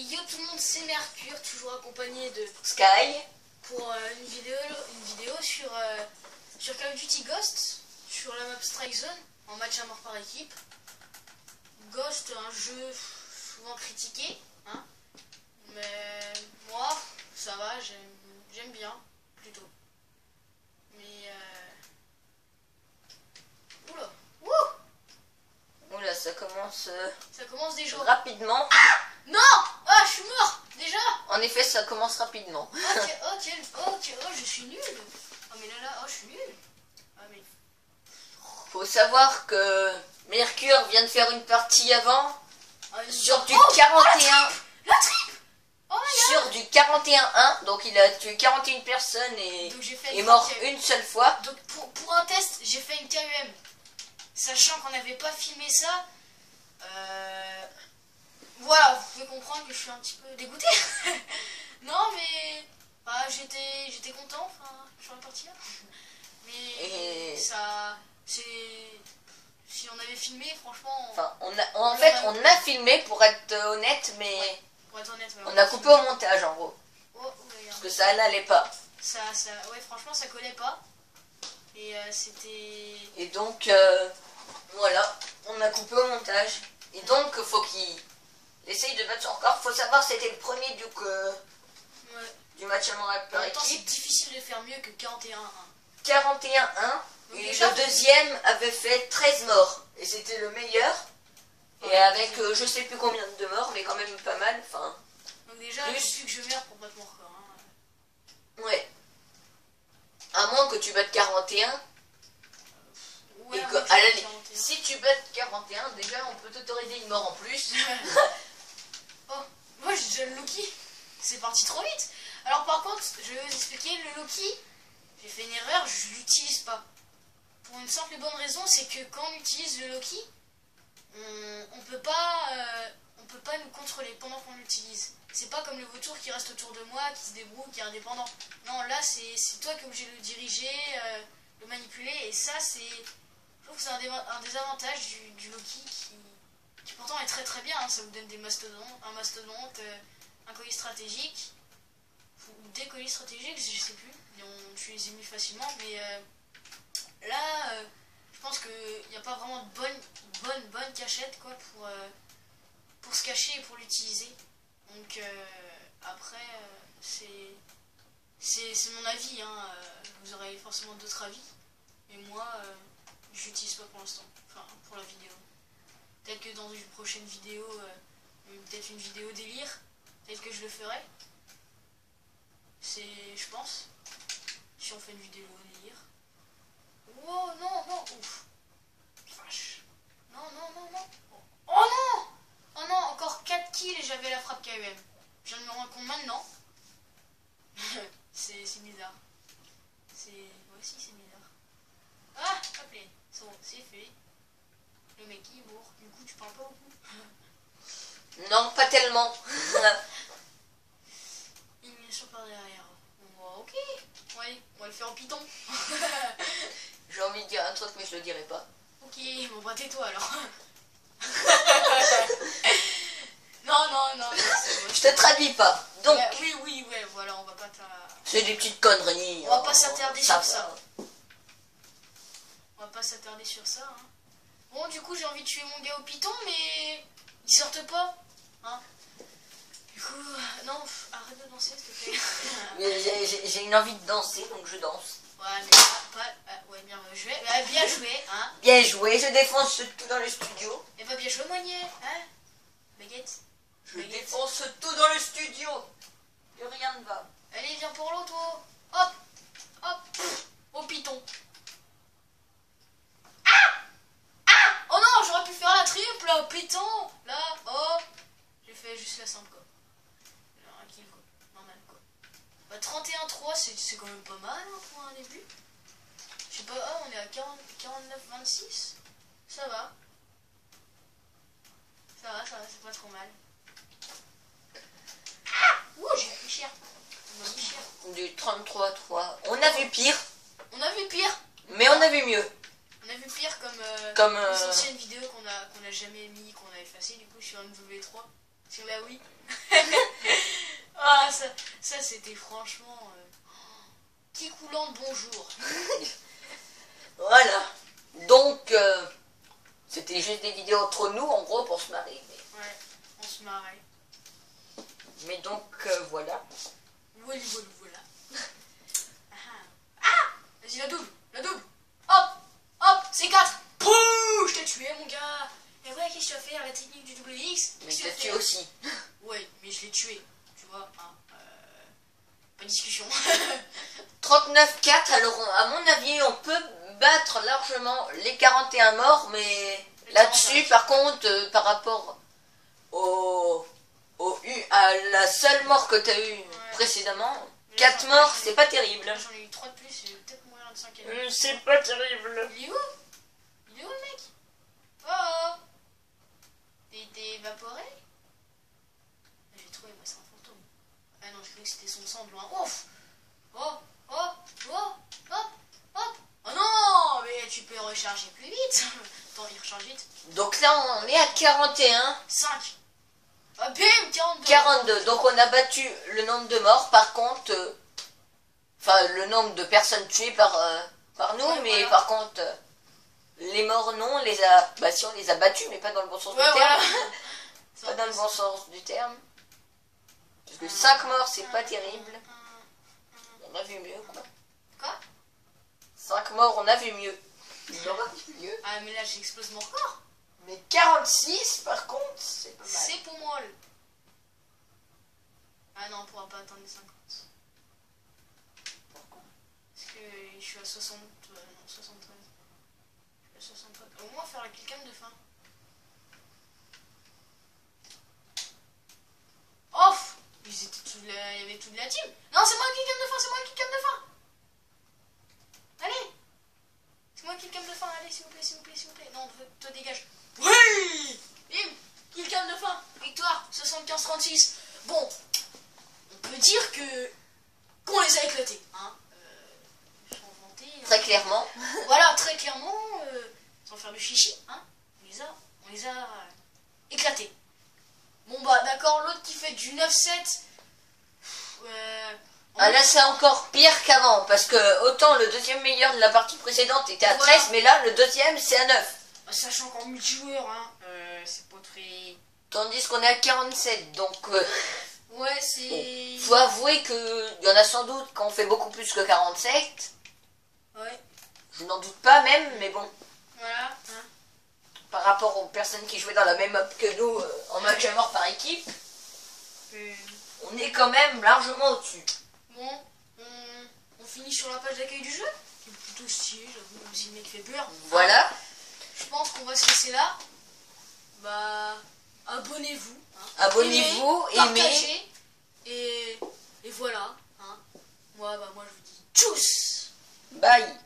yo tout le monde, c'est Mercure, toujours accompagné de Sky. pour une vidéo sur Call of Duty Ghost, sur la map Strike Zone, en match à mort par équipe. Ghost, un jeu souvent critiqué, hein, mais moi, ça va, j'aime bien, plutôt. Mais oula, Oula, ça commence ça commence déjà. rapidement. Non. Ah, je suis mort, déjà. En effet, ça commence rapidement. Ok, je suis nul. Oh mais là, je suis nul. Ah mais... Faut savoir que Mercure vient de faire une partie avant sur du Oh, 41. La triple. Oh my god. Sur du 41-1, donc il a tué 41 personnes et Donc j'ai fait est mort une seule fois. Donc pour un test, j'ai fait une KUM. Sachant qu'on n'avait pas filmé ça. Voilà, vous pouvez comprendre que je suis un petit peu dégoûté. Non mais bah, j'étais content, enfin, sur la partie là. Mais ça, c'est... Si on avait filmé, franchement... Enfin, en fait, on a filmé pour être honnête, mais Ouais, pour être honnête, on a coupé au montage en gros. Oh, ouais, Parce que ça n'allait pas. ouais, franchement, ça collait pas. Et c'était... Et donc, voilà, on a coupé au montage. Et donc, faut qu'il essaye de battre son record. Faut savoir, c'était le premier du match à mort En par même temps, c'est équipe. difficile de faire mieux que 41-1. 41-1. Donc Et déjà, le deuxième avait fait 13 morts. Et c'était le meilleur. Et avec je sais plus combien de morts, mais quand même pas mal. Enfin, Donc déjà, il faut plus que je meurs pour battre mon record. Hein. ouais. À moins que tu battes 41. Ouais, Et que, moi, à la j'ai limite, 41. si tu battes 41, déjà on peut t'autoriser une mort en plus. Oh, moi j'ai déjà le Loki. C'est parti trop vite. Alors par contre, je vais vous expliquer, le Loki, j'ai fait une erreur, je l'utilise pas. Pour une simple et bonne raison, c'est que quand on utilise le Loki, on peut pas nous contrôler pendant qu'on l'utilise. C'est pas comme le vautour qui reste autour de moi, qui se débrouille, qui est indépendant. Non, là c'est toi qui es obligé de le diriger, le manipuler, et ça c'est... Je trouve que c'est un désavantage du Loki qui pourtant est très très bien, hein. Ça vous donne un mastodonte, un colis stratégique, ou des colis stratégiques, je sais plus, et tu les émules facilement, mais là, je pense qu'il n'y a pas vraiment de bonne cachette quoi, pour se cacher et pour l'utiliser. Donc après, c'est mon avis, hein. Vous aurez forcément d'autres avis, mais moi, je l'utilise pas pour l'instant, enfin pour la vidéo. Peut-être que dans une prochaine vidéo, peut-être une vidéo délire, peut-être que je le ferai. Je pense, si on fait une vidéo délire. Oh non, ouf. Vache. Non. Oh non. Oh non, encore 4 kills et j'avais la frappe KUM. Je viens de me rendre compte maintenant. C'est bizarre. Ouais, si, c'est bizarre. Ah, hop là, c'est fait. Le mec il est mort, du coup tu parles pas beaucoup. Non, pas tellement. Élimination par derrière. Bon, ok. Ouais, on va le faire en python. J'ai envie de dire un truc, mais je le dirai pas. Ok, bon bah tais-toi alors. Non, c'est bon. Je te traduis pas. Donc, Oui, voilà, on va pas c'est des petites conneries. On va pas s'attarder sur va. ça. On va pas s'attarder sur ça, hein. Bon, du coup, j'ai envie de tuer mon gars au python, mais ils sortent pas, hein. Du coup, non, arrête de danser, s'il te plaît. J'ai une envie de danser, donc je danse. Ouais, mais ouais, bien joué, bien joué, hein. Bien joué, je défonce tout dans le studio. Et pas bien joué, Moignet, hein. Baguette. Je défonce tout dans le studio. Plus rien ne va. Allez, viens pour l'eau, toi. Hop, au python. Oh non, j'aurais pu faire la triple, là, python. Là, oh. J'ai fait juste la simple, quoi. Alors, un kill, quoi. Normal, quoi. Bah, 31-3, c'est quand même pas mal, hein, pour un début. Je sais pas, on est à 49-26. Ça va. C'est pas trop mal. Ouh, j'ai pris cher. On m'a mis cher. Du 33-3. On a vu pire, On a vu pire. mais on a vu mieux. On a vu pire comme Comme les anciennes vidéos qu'on a jamais mis, qu'on a effacées du coup sur MW3. Sur la Wii. Ah, ça c'était franchement... Qui coulant de bonjour. Voilà. Donc, c'était juste des vidéos entre nous, en gros, pour se marrer. Mais... Ouais, on se marrait. Mais donc, voilà. Voilà. Ah, vas-y, la double. Hop, c'est 4. Pouh, je t'ai tué, mon gars. Et ouais, qu'est-ce que tu as fait à la technique du double X? Mais je l'ai tué aussi. Ouais, mais je l'ai tué, tu vois, hein, pas de discussion. 39-4, alors à mon avis, on peut battre largement les 41 morts, mais là-dessus, par contre, par rapport à la seule mort que tu as eue précédemment, 4 morts, c'est pas terrible. J'en ai eu 3 de plus, j'ai peut-être moyen de 5 C'est pas terrible. Il est où? Il est où le mec? Oh, t'es évaporé? J'ai trouvé, moi c'est un fantôme. Ah non, je croyais que c'était son sang de loin. Ouf! Oh non! Mais tu peux recharger plus vite. Attends, il recharge vite. Donc là, on est à 41. 5. Ah bim! 42. 42. Donc on a battu le nombre de morts. Par contre, enfin le nombre de personnes tuées par nous, ouais, mais voilà. par contre, les morts non, si on les a battus, mais pas dans le bon sens du terme. Voilà. Pas dans le bon sens du terme. Parce que 5 morts, c'est pas terrible. On a vu mieux, quoi. Quoi? 5 morts, on a vu mieux. On aura vu mieux. Ah mais là j'explose mon record. Mais 46, par contre, c'est pas mal. C'est pour moi. Ah non, on pourra pas atteindre les 50. Pourquoi? Parce que je suis à 60... non, 73. Je suis à 63. Au moins faire la killcam de fin. Off! Il y avait toute la team. Non, c'est moi qui killcam de fin, Allez! C'est moi qui killcam de fin, allez, s'il vous plaît. Non, toi dégage. Oui! Bim! Killcam de fin, victoire, 75-36. Bon, on peut dire qu'on les a éclatés, hein. Sans vanter, hein. Très clairement. Voilà, très clairement, sans faire de chichi, hein. On les a éclatés. Bon bah d'accord, l'autre qui fait du 9-7. Ah là c'est encore pire qu'avant, parce que autant le deuxième meilleur de la partie précédente était à 13, mais là le deuxième c'est à 9. Sachant qu'en multijoueur, hein, c'est pas très... Tandis qu'on est à 47, donc Ouais, c'est... faut avouer qu'il y en a sans doute qui ont fait beaucoup plus que 47. Ouais, Je n'en doute pas même, mais bon, voilà, hein. par rapport aux personnes qui jouaient dans la même map que nous en match à mort par équipe, on est quand même largement au-dessus. Bon, on finit sur la page d'accueil du jeu, qui est plutôt stylé, j'avoue, même si le mec fait peur. Voilà. Je pense qu'on va se laisser là. Bah, abonnez-vous. Hein. Abonnez-vous, aimez. Partagez. Et voilà. Hein. Moi, je vous dis tchuss. Bye.